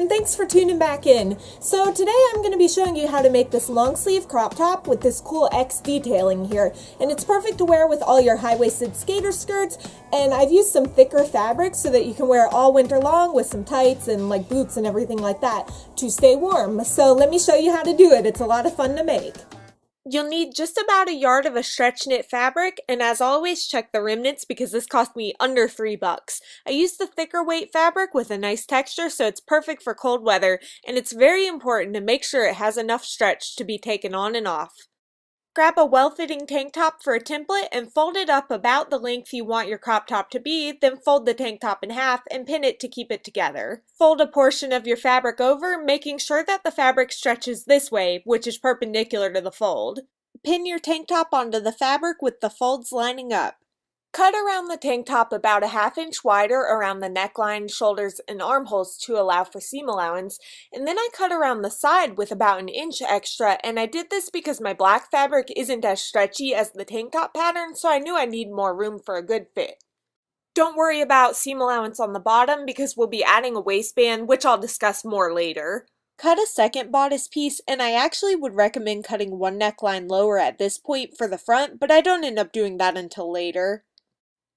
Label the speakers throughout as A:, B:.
A: and thanks for tuning back in. So today I'm going to be showing you how to make this long sleeve crop top with this cool X detailing here, and it's perfect to wear with all your high-waisted skater skirts, and I've used some thicker fabric so that you can wear it all winter long with some tights and like boots and everything like that to stay warm. So let me show you how to do it. It's a lot of fun to make. You'll need just about a yard of a stretch knit fabric, and as always check the remnants because this cost me under $3. I used the thicker weight fabric with a nice texture so it's perfect for cold weather, and it's very important to make sure it has enough stretch to be taken on and off. Grab a well-fitting tank top for a template and fold it up about the length you want your crop top to be, then fold the tank top in half and pin it to keep it together. Fold a portion of your fabric over, making sure that the fabric stretches this way, which is perpendicular to the fold. Pin your tank top onto the fabric with the folds lining up. Cut around the tank top about a ½ inch wider around the neckline, shoulders, and armholes to allow for seam allowance, and then I cut around the side with about an inch extra, and I did this because my black fabric isn't as stretchy as the tank top pattern, so I knew I need more room for a good fit. Don't worry about seam allowance on the bottom because we'll be adding a waistband, which I'll discuss more later. Cut a second bodice piece, and I actually would recommend cutting one neckline lower at this point for the front, but I don't end up doing that until later.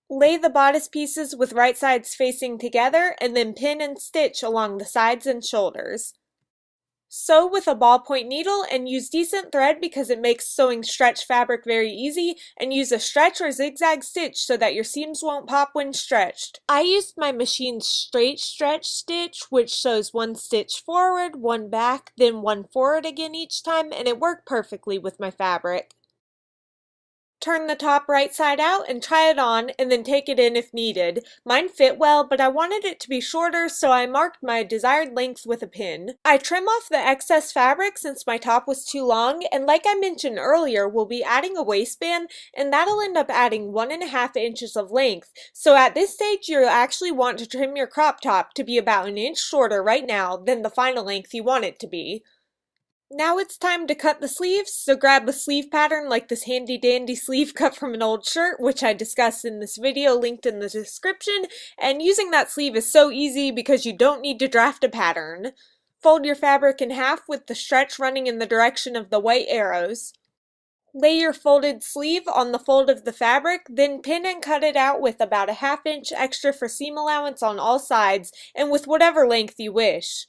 A: Lay the bodice pieces with right sides facing together and then pin and stitch along the sides and shoulders. Sew with a ballpoint needle and use decent thread because it makes sewing stretch fabric very easy, and use a stretch or zigzag stitch so that your seams won't pop when stretched. I used my machine's straight stretch stitch, which sews one stitch forward, one back, then one forward again each time, and it worked perfectly with my fabric. Turn the top right side out and try it on, and then take it in if needed. Mine fit well, but I wanted it to be shorter, so I marked my desired length with a pin. I trim off the excess fabric since my top was too long, and like I mentioned earlier, we'll be adding a waistband, and that'll end up adding 1½ inches of length. So at this stage, you'll actually want to trim your crop top to be about an inch shorter right now than the final length you want it to be. Now it's time to cut the sleeves, so grab a sleeve pattern like this handy dandy sleeve cut from an old shirt, which I discussed in this video linked in the description, and using that sleeve is so easy because you don't need to draft a pattern. Fold your fabric in half with the stretch running in the direction of the white arrows. Lay your folded sleeve on the fold of the fabric, then pin and cut it out with about a ½ inch extra for seam allowance on all sides, and with whatever length you wish.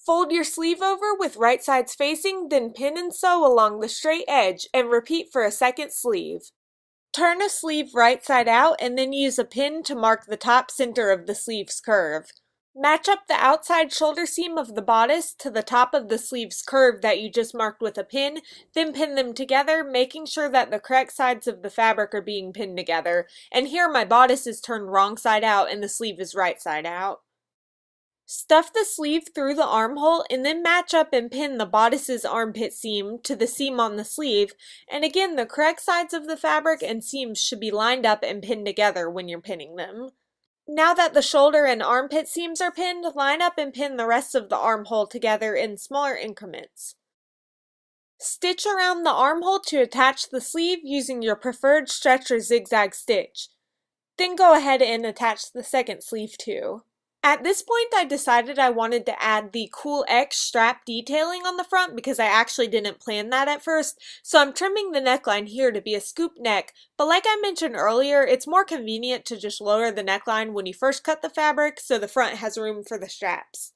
A: Fold your sleeve over with right sides facing, then pin and sew along the straight edge, and repeat for a second sleeve. Turn a sleeve right side out and then use a pin to mark the top center of the sleeve's curve. Match up the outside shoulder seam of the bodice to the top of the sleeve's curve that you just marked with a pin, then pin them together, making sure that the correct sides of the fabric are being pinned together. And here my bodice is turned wrong side out and the sleeve is right side out. Stuff the sleeve through the armhole and then match up and pin the bodice's armpit seam to the seam on the sleeve, and again the correct sides of the fabric and seams should be lined up and pinned together when you're pinning them. Now that the shoulder and armpit seams are pinned, line up and pin the rest of the armhole together in smaller increments. Stitch around the armhole to attach the sleeve using your preferred stretch or zigzag stitch. Then go ahead and attach the second sleeve too. At this point, I decided I wanted to add the cool X strap detailing on the front because I actually didn't plan that at first, so I'm trimming the neckline here to be a scoop neck, but like I mentioned earlier, it's more convenient to just lower the neckline when you first cut the fabric so the front has room for the straps.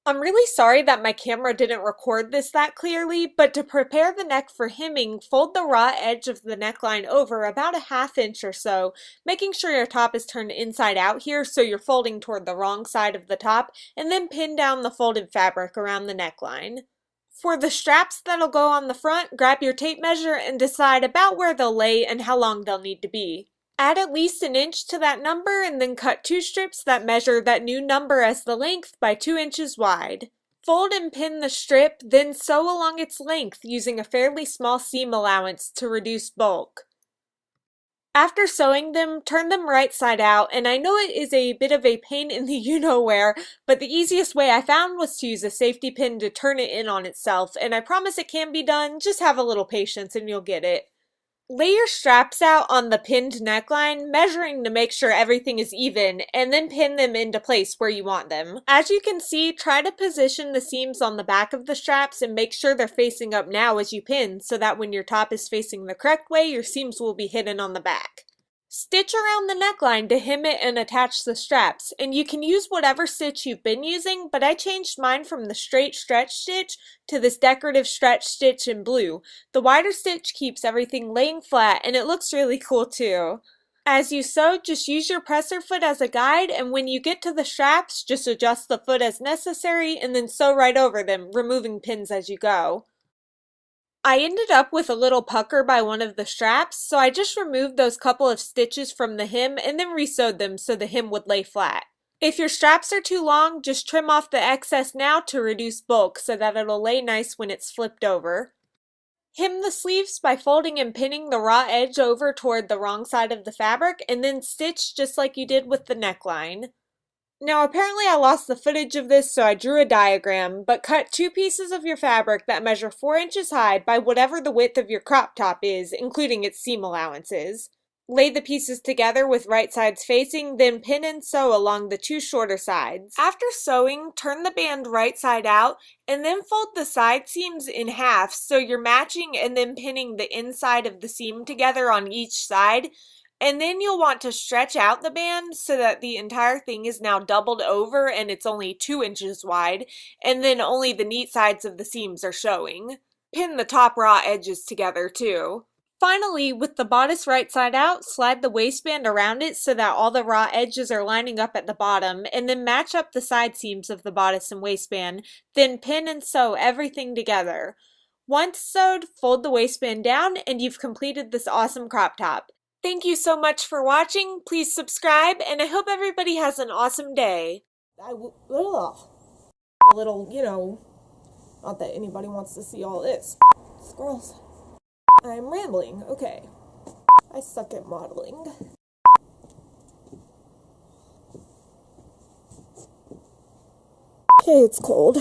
A: I'm really sorry that my camera didn't record this that clearly, but to prepare the neck for hemming, fold the raw edge of the neckline over about a ½ inch or so, making sure your top is turned inside out here so you're folding toward the wrong side of the top, and then pin down the folded fabric around the neckline. For the straps that'll go on the front, grab your tape measure and decide about where they'll lay and how long they'll need to be. Add at least an inch to that number and then cut 2 strips that measure that new number as the length by 2 inches wide. Fold and pin the strip, then sew along its length using a fairly small seam allowance to reduce bulk. After sewing them, turn them right side out, and I know it is a bit of a pain in the you-know-where, but the easiest way I found was to use a safety pin to turn it in on itself, and I promise it can be done, just have a little patience and you'll get it. Lay your straps out on the pinned neckline, measuring to make sure everything is even, and then pin them into place where you want them. As you can see, try to position the seams on the back of the straps and make sure they're facing up now as you pin, so that when your top is facing the correct way, your seams will be hidden on the back. Stitch around the neckline to hem it and attach the straps, and you can use whatever stitch you've been using, but I changed mine from the straight stretch stitch to this decorative stretch stitch in blue. The wider stitch keeps everything laying flat, and it looks really cool too. As you sew, just use your presser foot as a guide, and when you get to the straps, just adjust the foot as necessary and then sew right over them, removing pins as you go. I ended up with a little pucker by one of the straps, so I just removed those couple of stitches from the hem and then resewed them so the hem would lay flat. If your straps are too long, just trim off the excess now to reduce bulk so that it'll lay nice when it's flipped over. Hem the sleeves by folding and pinning the raw edge over toward the wrong side of the fabric, and then stitch just like you did with the neckline. Now apparently I lost the footage of this, so I drew a diagram, but cut 2 pieces of your fabric that measure 4 inches high by whatever the width of your crop top is, including its seam allowances. Lay the pieces together with right sides facing, then pin and sew along the 2 shorter sides. After sewing, turn the band right side out, and then fold the side seams in half so you're matching and then pinning the inside of the seam together on each side. And then you'll want to stretch out the band so that the entire thing is now doubled over and it's only 2 inches wide, and then only the neat sides of the seams are showing. Pin the top raw edges together too. Finally, with the bodice right side out, slide the waistband around it so that all the raw edges are lining up at the bottom, and then match up the side seams of the bodice and waistband, then pin and sew everything together. Once sewed, fold the waistband down and you've completed this awesome crop top. Thank you so much for watching. Please subscribe, and I hope everybody has an awesome day. A little, not that anybody wants to see all this. Squirrels. I'm rambling. Okay. I suck at modeling. Okay, it's cold.